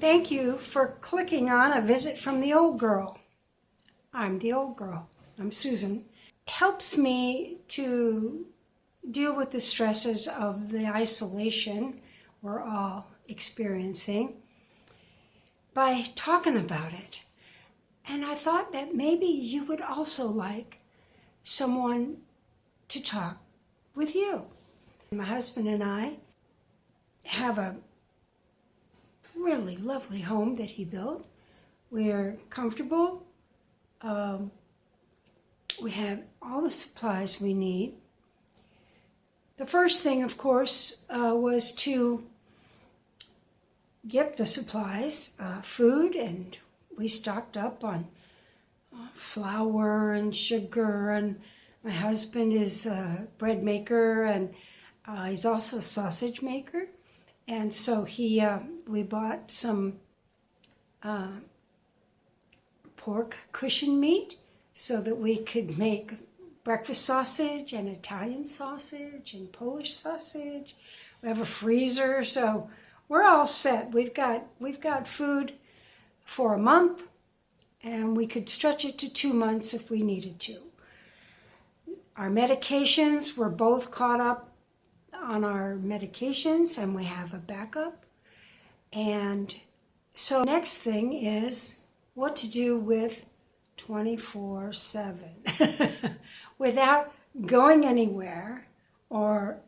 Thank you for clicking on A Visit from the Old Girl. I'm the old girl. I'm Susan. It helps me to deal with the stresses of the isolation we're all experiencing by talking about it. And I thought that maybe you would also like someone to talk with you. My husband and I have a really lovely home that he built. We're comfortable. We have all the supplies we need. The first thing, of course, was to get the supplies, food, and we stocked up on flour and sugar, and my husband is a bread maker, and he's also a sausage maker. And so we bought some pork cushion meat so that we could make breakfast sausage and Italian sausage and Polish sausage. We have a freezer, so we're all set. We've got food for a month, and we could stretch it to 2 months if we needed to. Our medications, we're both caught up on our medications, and we have a backup. And so next thing is what to do with 24/7 without going anywhere or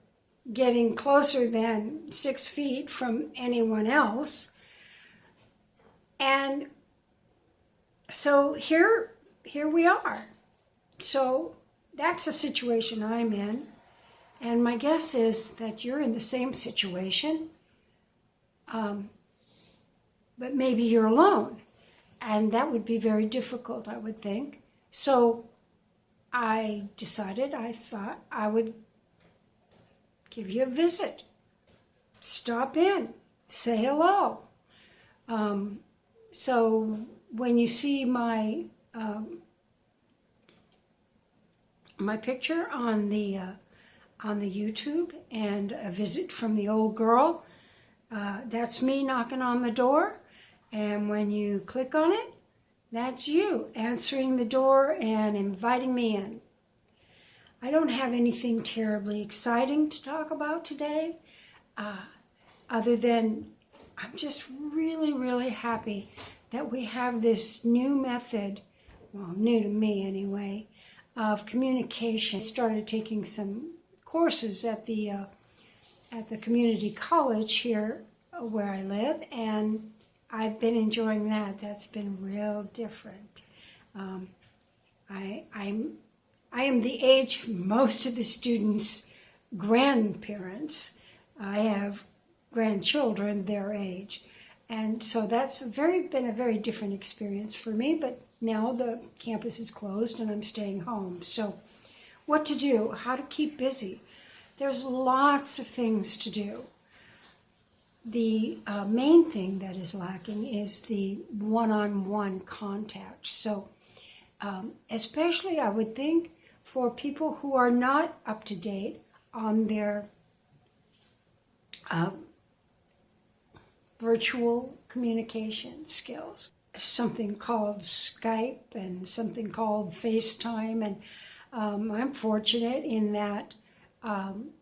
getting closer than 6 feet from anyone else. And so here we are. So that's a situation I'm in. And my guess is that you're in the same situation, but maybe you're alone. And that would be very difficult, I would think. So I thought I would give you a visit. Stop in, say hello. So when you see my picture on the YouTube and A Visit from the Old Girl, that's me knocking on the door. And when you click on it, that's you answering the door and inviting me in. I don't have anything terribly exciting to talk about today, other than I'm just really, really happy that we have this new method, well, new to me anyway, of communication. I started taking some courses at the community college here where I live, and I've been enjoying that. That's been real different. I am the age of most of the students' grandparents. I have grandchildren their age, and so that's been a very different experience for me. But now the campus is closed and I'm staying home. So what to do, how to keep busy. There's lots of things to do. The main thing that is lacking is the one-on-one contact. So especially I would think for people who are not up to date on their virtual communication skills. Something called Skype and something called FaceTime, and I'm fortunate in that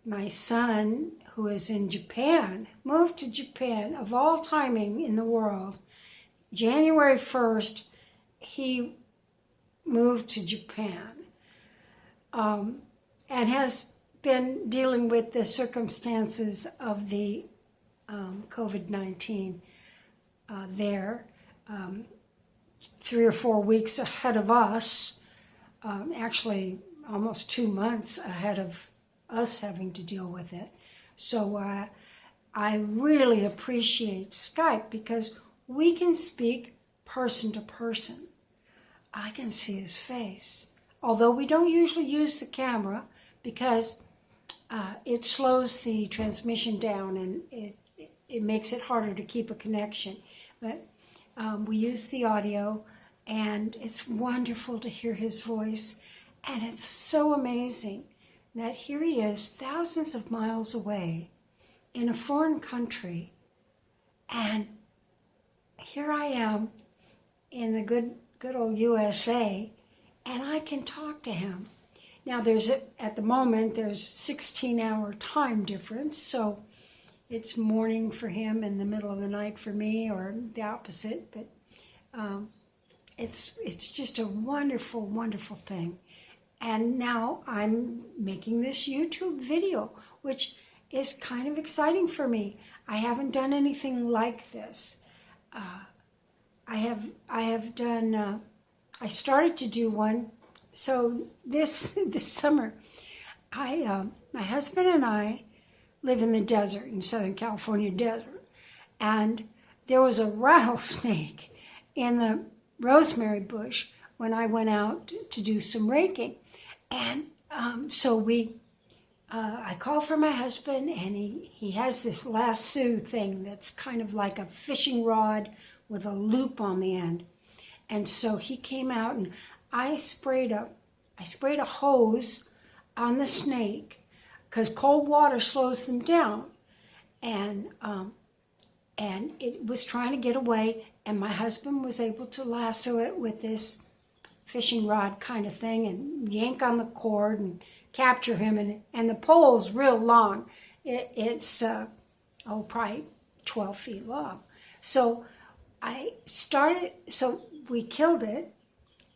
my son, who is in Japan, moved to Japan, of all timing in the world. January 1st, he moved to Japan and has been dealing with the circumstances of the COVID-19 there. 3 or 4 weeks ahead of us, actually almost 2 months ahead of us having to deal with it. So I really appreciate Skype because we can speak person to person. I can see his face. Although we don't usually use the camera because it slows the transmission down and it makes it harder to keep a connection. But we use the audio, and it's wonderful to hear his voice. And it's so amazing that here he is, thousands of miles away in a foreign country, and here I am in the good old USA, and I can talk to him. Now at the moment there's 16-hour time difference, so it's morning for him and the middle of the night for me, or the opposite. But it's just a wonderful, wonderful thing. And now I'm making this YouTube video, which is kind of exciting for me. I haven't done anything like this. I have done. I started to do one. So this summer, my husband and I live in the desert, in Southern California desert, and there was a rattlesnake in the rosemary bush when I went out to do some raking. And so I call for my husband, and he has this lasso thing that's kind of like a fishing rod with a loop on the end. And so he came out, and I sprayed a hose on the snake, because cold water slows them down, and it was trying to get away, and my husband was able to lasso it with this fishing rod kind of thing and yank on the cord and capture him, and the pole's real long. It's probably 12 feet long. So we killed it,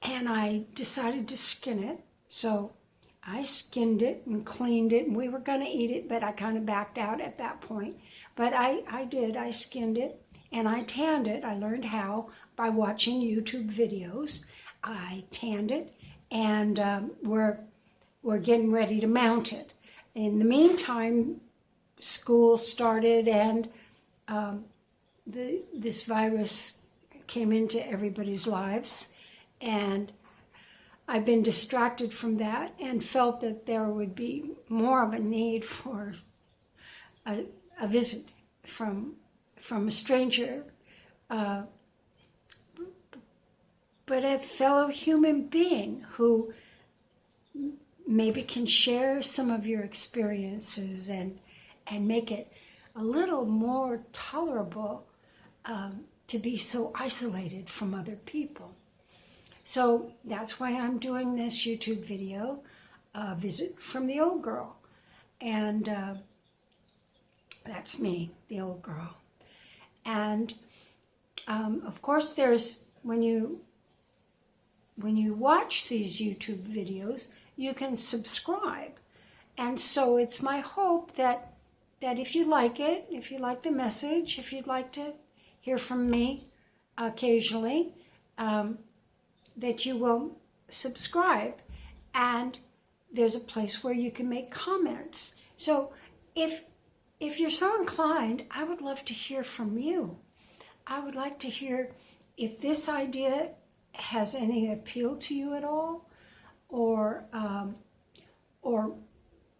and I decided to skin it. So I skinned it and cleaned it, and we were going to eat it, but I kind of backed out at that point. But I skinned it, and I tanned it. I learned how by watching YouTube videos. I tanned it, and we're getting ready to mount it. In the meantime, school started, and this virus came into everybody's lives, and I've been distracted from that and felt that there would be more of a need for a visit from a stranger, but a fellow human being who maybe can share some of your experiences and make it a little more tolerable to be so isolated from other people. So that's why I'm doing this YouTube video, Visit from the Old Girl. And that's me, the old girl. And of course when you watch these YouTube videos, you can subscribe. And so it's my hope that if you like it, if you like the message, if you'd like to hear from me occasionally, that you will subscribe. And there's a place where you can make comments. So if you're so inclined, I would love to hear from you. I would like to hear if this idea has any appeal to you at all, or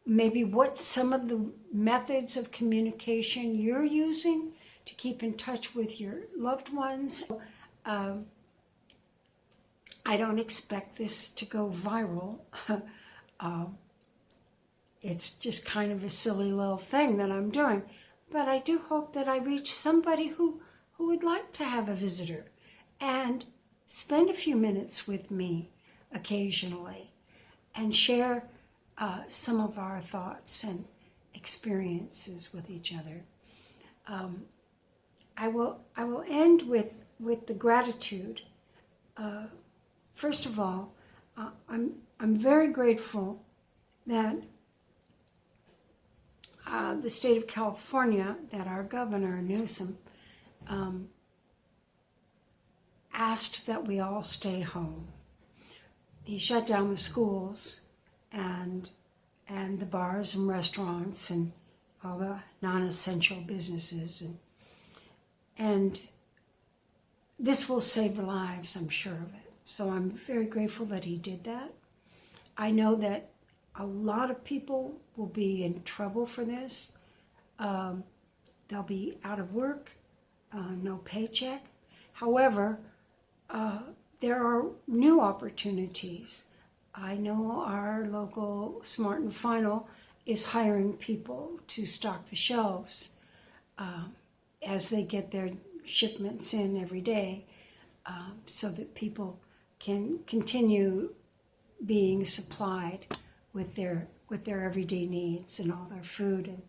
maybe what some of the methods of communication you're using to keep in touch with your loved ones. I don't expect this to go viral. It's just kind of a silly little thing that I'm doing. But I do hope that I reach somebody who would like to have a visitor and spend a few minutes with me occasionally and share some of our thoughts and experiences with each other. I will end with the gratitude. First of all, I'm very grateful that the state of California, that our governor, Newsom, asked that we all stay home. He shut down the schools and the bars and restaurants and all the non-essential businesses. And this will save lives, I'm sure of it. So I'm very grateful that he did that. I know that a lot of people will be in trouble for this. They'll be out of work, no paycheck. However, there are new opportunities. I know our local Smart and Final is hiring people to stock the shelves as they get their shipments in every day, so that people can continue being supplied with their everyday needs and all their food. And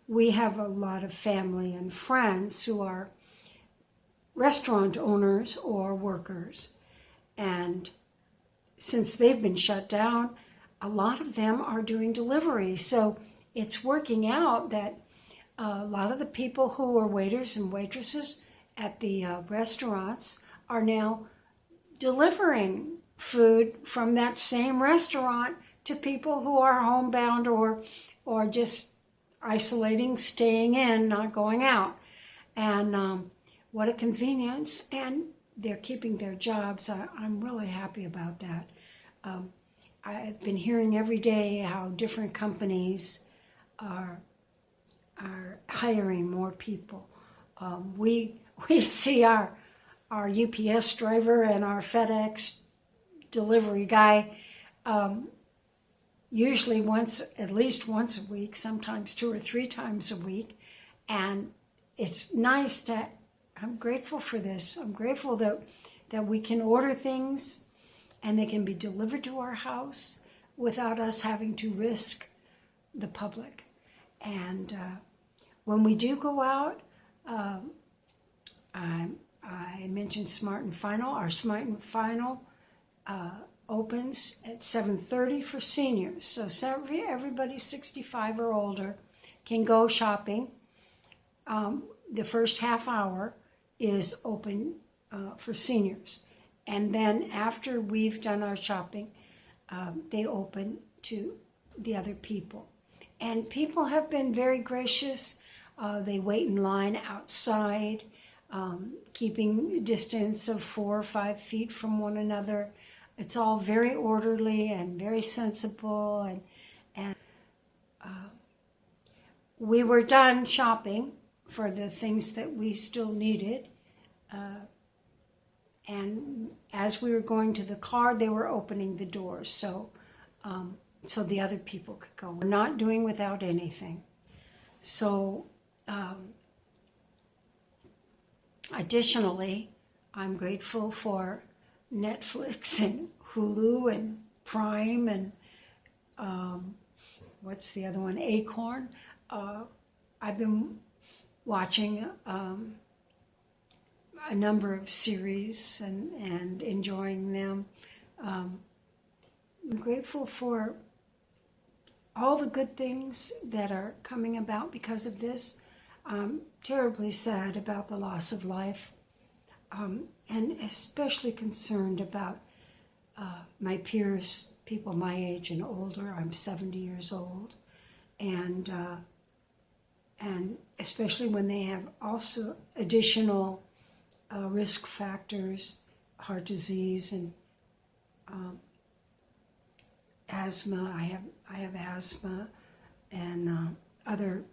we have a lot of family and friends who are restaurant owners or workers, and since they've been shut down, a lot of them are doing delivery. So it's working out that a lot of the people who are waiters and waitresses at the restaurants are now delivering food from that same restaurant to people who are homebound or just isolating, staying in, not going out. And what a convenience. And they're keeping their jobs. I'm really happy about that. I've been hearing every day how different companies are hiring more people. We see our UPS driver and our FedEx delivery guy usually at least once a week, sometimes 2 or 3 times a week. And it's nice that I'm grateful for this. I'm grateful that we can order things and they can be delivered to our house without us having to risk the public. And when we do go out, I mentioned Smart and Final. Our Smart and Final opens at 7:30 for seniors. So everybody 65 or older can go shopping. The first half hour is open for seniors. And then after we've done our shopping, they open to the other people. And people have been very gracious. They wait in line outside, keeping a distance of 4 or 5 feet from one another. It's all very orderly and very sensible. And we were done shopping for the things that we still needed. And as we were going to the car, they were opening the doors so the other people could go. We're not doing without anything. So additionally, I'm grateful for Netflix and Hulu and Prime and what's the other one? Acorn. I've been watching a number of series and enjoying them. I'm grateful for all the good things that are coming about because of this. I'm terribly sad about the loss of life, and especially concerned about my peers, people my age and older. I'm 70 years old, and especially when they have also additional risk factors, heart disease and asthma. I have asthma and other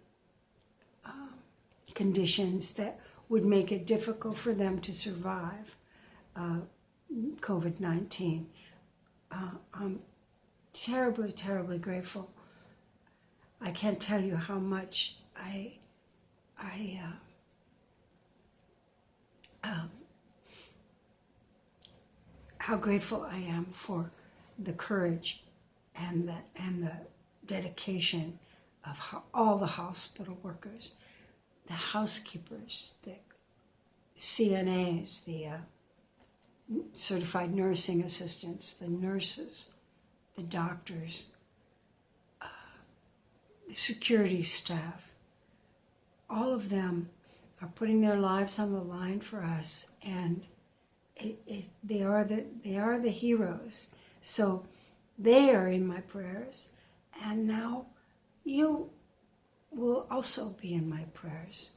conditions that would make it difficult for them to survive COVID-19. I'm terribly, terribly grateful. I can't tell you how much how grateful I am for the courage and the dedication of all the hospital workers, the housekeepers, the CNAs, the certified nursing assistants, the nurses, the doctors, the security staff. All of them are putting their lives on the line for us, and they are the heroes. So they are in my prayers, and now you will also be in my prayers.